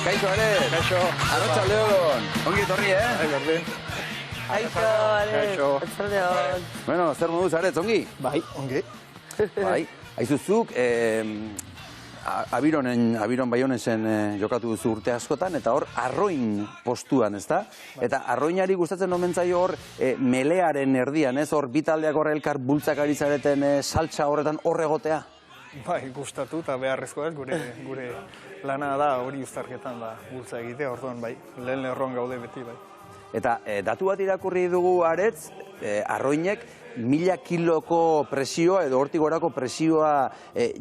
Kaixo, Ares. Kaixo. Arratsaldeon. Ongi etorri, Kaixo, Ares. Arratsaldeon. Bueno, zer moduz, Ares, ongi? Bai, ongi. Bai. Aizuzuk, Abiron Baionesen jokatu duzu urte askotan, eta hor, arroin postuan, ezta? Eta arroinari gustatzen omen zaio hor, melearen erdian, ez? Hor, bitaldeak horre elkar bultzak ari zareten saltsa horretan hor egotea? Bai, gustatu eta beharrezkoa ez, gure lana da hori uztarketan da bultza egitea, orduan bai, lehen lerroan gaude beti bai. Eta datu bat irakurri dugu, Aretz, arroinek 1000 kiloko presioa edo hortik gorako presioa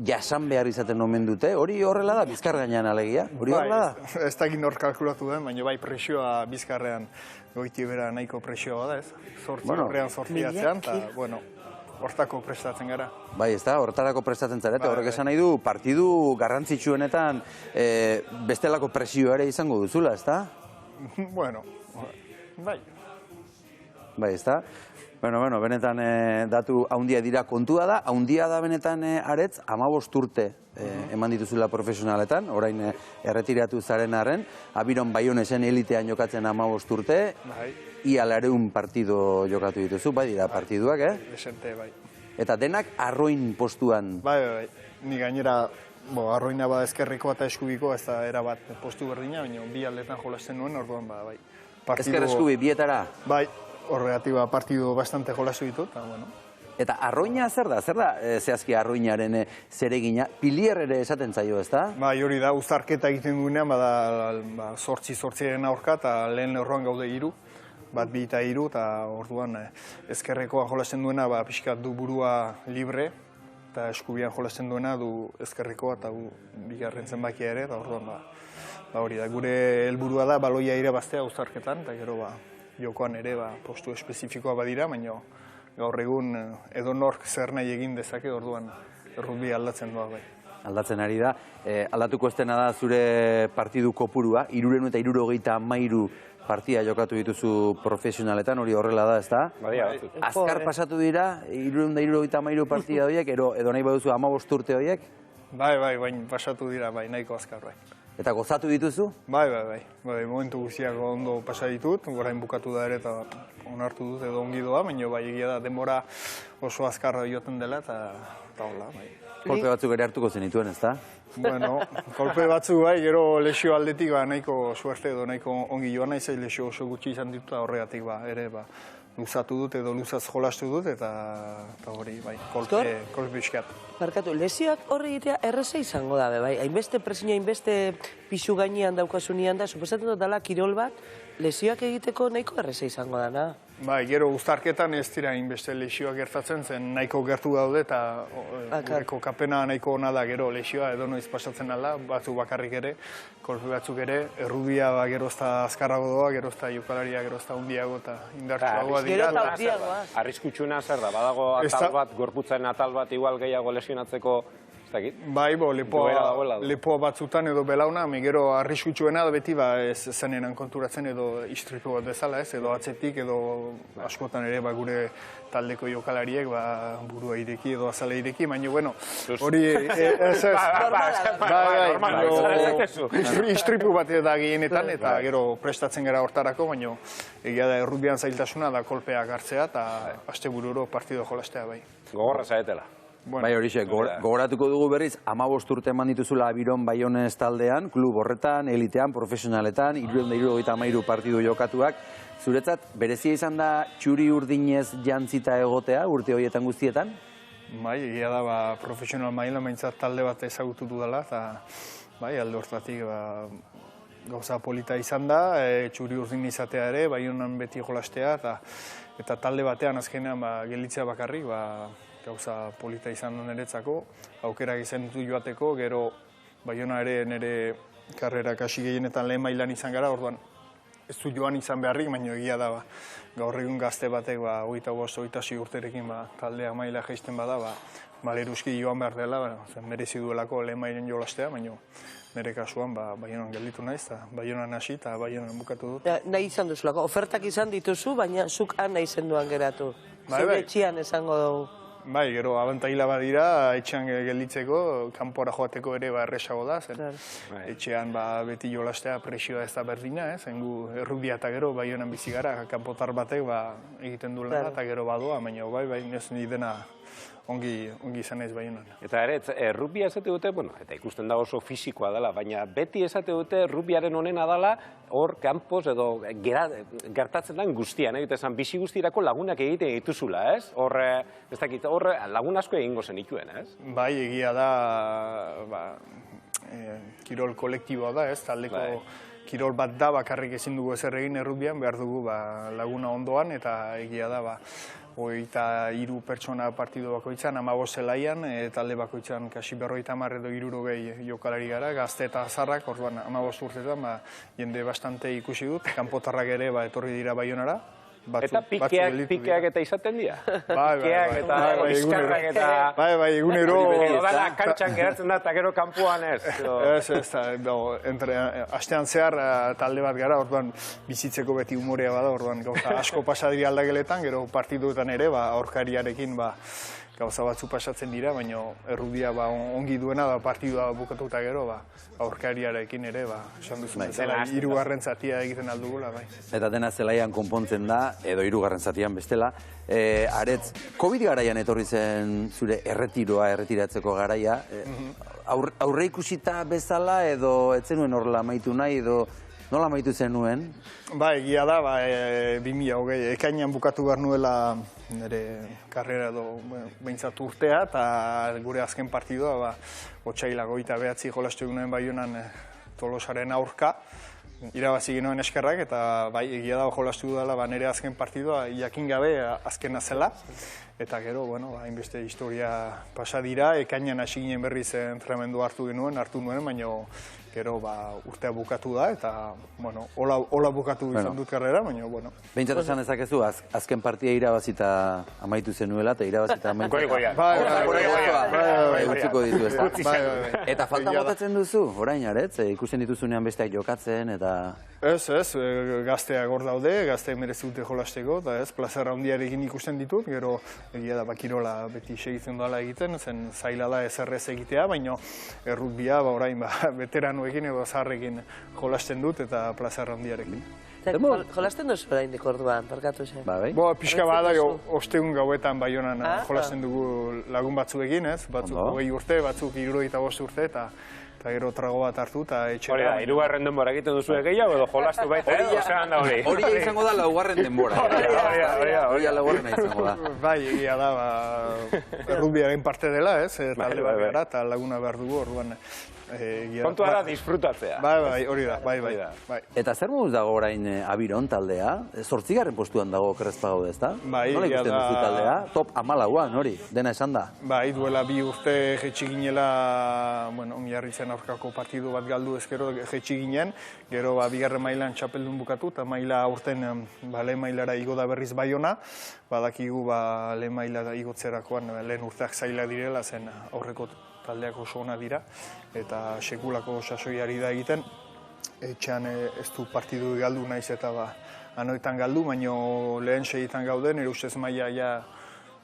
jasan behar izaten omen dute. Hori horrela da, Bizkar gainean alegia? Hori horrela da? Ez dakit nor kalkulatu den, baina bai presioa Bizkarrean goiti bera nahiko presioa da ez. Horrean sortziatzean, eta bueno, hortako prestatzen gara. Bai, ez da, hortarako prestatzen zarete. Horrek esan nahi du, partidu garrantzitsuenetan bestelako presioa ere izango duzula, ez da? Bueno, bai. Bai, ez da? Bueno, benetan datu haundia dira kontua da. Haundia da benetan, Aretz, 15 urte eman dituzula profesionaletan, orain erretiratu zaren arren. Abiron Baionesen elitean jokatzen 15 urte. Ia 200 partido jokatu dituzu, bai dira partiduak, Desente, bai. Eta denak arroin postuan. Bai. Ni gainera, arroina bada ezkerrikoa eta eskubikoa, ez da erabat postu berdina, baina bi aldetan jolasten nuen, orduan bai. Ezker eskubi, bietara? Bai. Horregatik partidu bastante jolasu ditut, eta bueno. Eta arroina zer da? Zer da zehazki arroinaren zeregina? Pilier ere esaten zaio, ez da? Bai, hori da, uztarketa egiten duenean, bada sortziaren aurka, eta lehen lerroan gaude 3, bat 2 eta 3, eta orduan ezkerrekoa jolasten duena, pixkat du burua libre, eta eskubian jolasten duena du ezkerrekoa, eta bigarren zenbakia ere, eta orduan hori da, gure helburua da, baloia irabaztea uztarketan, eta gero jokoan ere postu espezifikoa badira, baina gaur egun edonork zer nahi egin dezake, orduan errugbi aldatzen doa bai. Aldatzen ari da. Aldatuko estena da zure partidu kopurua, 373 partida jokatu dituzu profesionaletan, hori horrela da, ez da? Azkar pasatu dira, 373 partida horiek, edo nahi baduzu 15 urte horiek? Bai, baina pasatu dira, nahiko azkar, bai. Eta gozatu dituzu? Bai, momentu guztiak ondo pasa ditut, orain bukatu da ere eta onartu dut edo ongi doa, baina bai egia da denbora oso azkarra joten dela eta hola, bai. Kolpe batzuk ere hartuko zenituen, ez da? Bueno, kolpe batzuk bai, gero lesio aldetik nahiko suerte edo nahiko ongi joan nahi, lesio oso gutxi izan ditut horregatik ere luzatu dut edo luzaz jolastu dut eta hori, bai, kolpe bizkat. Barkatu, lesioak horre egitea erreza izango da, bai? Hainbeste presioa, hainbeste pisu gainean daukasunean da, suposatzen dut dela kirol bat, lesioak egiteko nahiko erreza izango da, na? Bai, gero uztarketan ez dira hainbeste lesioak gertatzen zen, nahiko gertu daude eta gureko kapena nahiko ona da gero lesioa edo noiz pasatzen alda, batzuk bakarrik ere, kolpe batzuk ere, errubia gero ez da azkarrago doa, gero ez da jokalaria, gero ez da hundiago eta indartsuagoa dira. Arriskutxuna zer da, badago atal bat, gorputzen atal bat igual gehiago lesionatzeko, ez dakit? Bai, lepoa batzutan edo belauna, gero arriskutsuena da beti ez zenenan konturatzen edo istripu bat bezala ez, edo atzetik edo askotan ere gure taldeko jokalariek burua ireki edo azala ireki, baina bueno, hori istripu bat da gehienetan eta gero prestatzen gara hortarako, baina egia da errugbian zailtasuna da kolpeak hartzea eta astebururo partido jolastea bai. Gogorra zaetela. Bai horixe, gogoratuko dugu berriz, 15 urte eman dituzula Abiron Baiones taldean, klub horretan, elitean, profesionaletan, 373 partidu jokatuak. Zuretzat, berezia izan da txuri urdinez jantzita egotea urte horietan guztietan? Bai, egia da profesional mailan behintzat talde bat ezagutu dudala, eta bai, alde hortatik gauza polita izan da, txuri urdin izatea ere, Baionan beti jolastea, eta talde batean azkenean gelditzea bakarrik, gauza polita izan da niretzako, aukerak izan ditu joateko, gero Baiona ere nire karrerak hasi gehienetan lehen mailan izan gara, orduan ez du joan izan beharrik, baina egia da, gaur egun gazte batek 25-26 urterekin taldea maila jaisten bada, maleruski joan behar dela, merezi duelako lehen mailen jolastea, baina nire kasuan Baionan gelditu naiz, eta Baionan hasi eta Baionan bukatu dut. Nahi izan duzulako, ofertak izan dituzu, baina zuk nahi zenduan geratu. Zure etxian esango dugu. Bai, gero abantaila badira, etxean gelditzeko, kanpora joateko ere erresago da, zen etxean beti jolastea presioa ez da berdina, zengu errubia eta gero Baionan bizi gara, kanpotar batek egiten du lana eta gero badoa, baina bai, ez ni dena ongi izan ez Baionan. Eta ere, errubia esate dute, eta ikusten da oso fisikoa dela, baina beti esate dute errubiaren onena dela, hor kanpoz edo gertatzen den guztian, esan bizi guztirako lagunak egiten dituzula, ez? Hor lagun asko egingo zen ituen, ez? Bai, egia da, kirol kolektiboa da, ez? Taldeko kirol bat da, bakarrik ezin dugu ezer egin errubian, behar dugu laguna ondoan, eta egia da, 23 pertsona partidu bakoitzan, 15 zelaian, talde bakoitzan kasi 50 edo 60 jokalari gara, gazte eta azarrak, orduan 15 urtetan, jende bastante ikusi dut, kanpotarrak ere etorri dira Baionara. Eta pikeak eta izaten dira? Pikeak eta bizkarrak eta... Bai, egunero... Odala kantxan geratzen da eta gero kanpoan ez. Ez, astean zehar talde bat gara, orduan bizitzeko beti umorea bada, orduan gauza asko pasadiri aldageletan, gero partiduetan ere, aurkariarekin gauza batzu pasatzen dira, baina errudia ongi duena da partidua bukatuta gero, aurkariarekin ere, esan duzu, hirugarren zatia egiten aldugula, bai. Eta dena zelaian konpontzen da, edo hirugarren zatian bestela. Aretz, COVID garaian etorri zen zure erretiratzeko garaia. Aurre ikusita bezala edo ez zenuen horrela amaitu nahi edo nola amaitu zenuen? Egia da, 2020 ekainean bukatu behar nuela nire karrera edo behintzat urtea, eta gure azken partidua, otsailak 29 jolastu egunen Baionan Tolosaren aurka, irabazi ginoen eskerrak, eta egia da jolastu dela nire azken partidua, jakin gabe azkena zela, eta gero, hainbeste historia pasa dira, ekainean hasi ginen berriz entrenamendu hartu nuen, baina gero urtea bukatu da, eta hola bukatu izan dut karrera, baina, Behintzat esan ezakezu, azken partia irabazita amaitu zenuela, eta irabazita amaitu. Eta falta botatzen duzu, orain aretz, ikusten dituzunean besteak jokatzen, eta... Ez, gazteak hor daude, gazteak merezi dute jolasteko, eta ez, plazera handiarekin ikusten ditut, gero egia da kirola beti segitzen dela egiten, zen zaila da ezerrez egitea, baina errukbia orain veteranoekin edo zaharrekin jolasten dut eta plazera handiarekin. Jolasten duzu orain orduan, barkatu zen? Pixka bada, ostegun gauetan Baionan jolasten dugu lagun batzuekin, ez? Batzuk 20 urte, batzuk 75 urte, eta gero trago bat hartu eta etxera. Hori da, hirugarren denbora egiten duzu gehiago edo jolastu baita, osean da hori. Hori izango da laugarren denbora. Hori laugarren izango da. Bai, egia da, errugbiaren parte dela, ez? Talde bat gara eta laguna behar dugu, orduan. Kontua da disfrutatzea. Bai, hori da, bai. Eta zer moduz dago orain Abiron taldea? 8. postuan dago Krespa gaude, ezta? Bai, nola ikusten duzu taldea? Top 14an, hori, dena esan da? Bai, duela 2 urte jetxi ginela, Miarritzen aurkako partidu bat galdu ezkero jetxi ginen, gero bigarren mailan txapeldun bukatu, eta maila aurten lehen mailara igo da berriz Baiona, badakigu lehen mailara igotzerakoan lehen urteak zaila direla, zen aurreko taldeak oso ona dira, eta sekulako sasoiari da egiten. Etxean ez du partidu galdu naiz eta anoetan galdu, baina lehen segitan gauden, nire ustez maila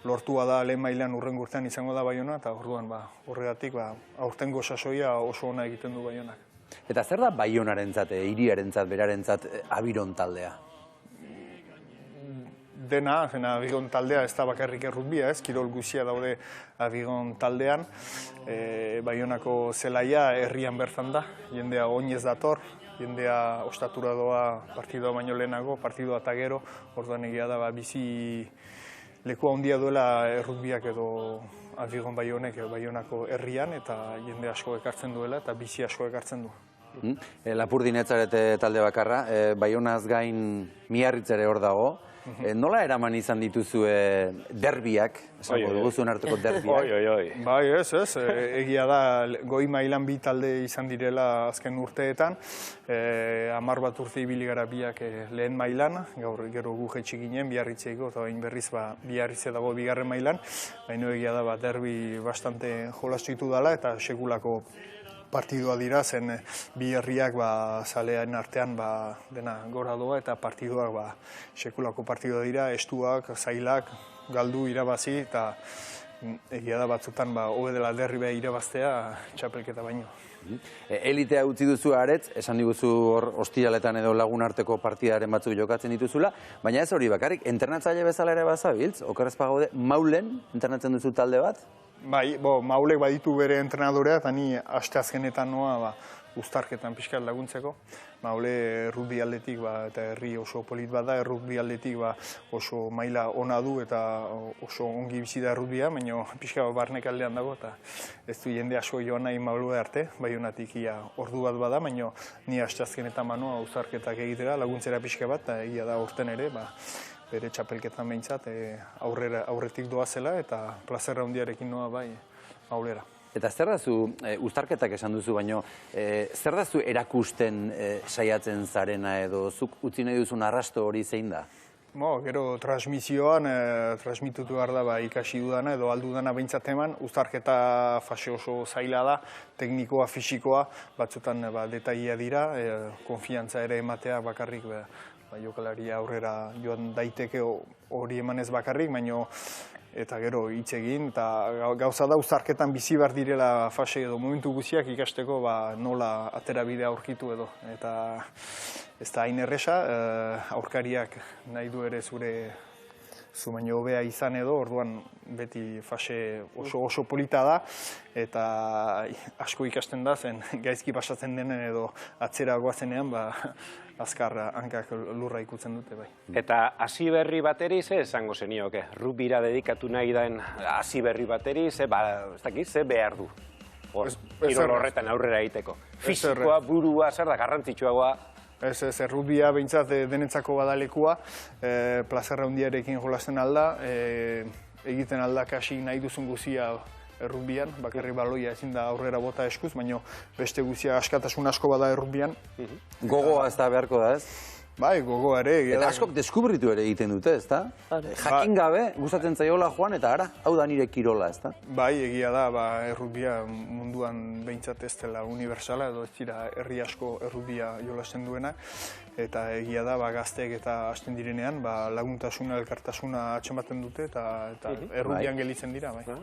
lortua da lehen mailan urrengo urtean izango da Baiona, eta orduan horregatik aurtengo sasoia oso ona egiten du Baionak. Eta zer da Baionarentzat, hiriarentzat, berarentzat Abiron taldea? Dena, Abiron taldea ez da bakarrik errukbia, ez, kirol guzia daude Abiron taldean. Baionako zelaia herrian bertan da, jendea oinez dator, jendea ostatura doa partidua baino lehenago, partidua eta gero, orduan egia da bizi leku handia duela errukbiak edo Abiron Baionek edo Baionako herrian, eta jende asko ekartzen duela eta bizi asko ekartzen du. Lapurdin etzarete talde bakarra, Baionaz gain Miarritzere hor dago. Nola eraman izan dituzue derbiak, esango duguzuen arteko derbiak? Bai, ez, egia da goi mailan 2 talde izan direla azken urteetan, 10 bat urte ibili gara biak lehen mailan, gero gu jetxi ginen Biarritzeiko, eta bain berriz Biarritze dago bigarren mailan, baina egia da derbi bastante jolastu ditu dela eta sekulako partidua dira, zen bi herriak zalean artean dena gora doa eta partiduak sekulako partidua dira, estuak, zailak, galdu, irabazi, eta egia da batzutan hobe dela derri beha irabaztea txapelketa baino. Elitea utzi duzu Aretz, esan diguzu hor ostiraletan edo lagun arteko partidaren batzuk jokatzen dituzula, baina ez hori bakarrik, entrenatzaile bezala ere bazabiltz, okerrez pagaude, Maulen entrenatzen duzu talde bat? Bai, Maulek baditu bere entrenadorea, eta ni asteazkenetan noa uztarketan pixkat laguntzeko. Maule rugby aldetik eta herri oso polit bat da, rugby aldetik oso maila ona du eta oso ongi bizi da rugbya, baina pixka barnek aldean dago eta ez du jende asko joan nahi Maule arte, bai honatik ia ordu bat bada, baina ni asteazkenetan manoa uztarketak egitera laguntzera pixka bat, eta egia da orten ere, bere txapelketan behintzat aurretik doazela eta plazerra handiarekin noa bai Maulera. Eta zer da zu, uztarketak esan duzu, baina zer da zu erakusten saiatzen zarena edo zuk utzi nahi duzun arrasto hori zein da? Gero transmisioan transmitutu behar da ikasi dudana edo aldu dana behintzat eman, uztarketa fase oso zaila da, teknikoa, fisikoa, batzutan detailea dira, konfiantza ere ematea bakarrik jokalaria aurrera joan daiteke hori emanez bakarrik, baina eta gero hitz egin, eta gauza da uztarketan bizi behar direla fase edo momentu guztiak ikasteko nola atera bidea aurkitu edo. Eta ez da hain erresa, aurkariak nahi du ere zu baino hobea izan edo, orduan beti fase oso polita da, eta asko ikasten da, zen gaizki pasatzen denen edo atzera goazenean, azkar hankak lurra ikutzen dute bai. Eta hasi berri bateri ze esango zenioke? Rugbyra dedikatu nahi den hasi berri bateri ze behar du? Kirol horretan aurrera egiteko. Fisikoa, burua, zer da garrantzitsuagoa? Ez, rugbya behintzat denetzako badalekua, plazerra handiarekin jolasten alda, egiten alda kasi nahi duzun guzia rugbyan, bakarrik baloia ezin da aurrera bota eskuz, baina beste guzia askatasun asko bada rugbyan. Gogoa ez da beharko da, ez? Bai, gogoa ere. Eta askok deskubritu ere egiten dute, ez da? Jakin gabe, gustatzen zaiola joan, eta ara, hau da nire kirola, ez da? Bai, egia da, rugbya munduan behintzat ez dela universala, edo ez dira herri asko rugbya jolasten duena, eta egia da, gazteek eta hasten direnean, laguntasuna, elkartasuna atxematen dute, eta rugbyan gelitzen dira, bai.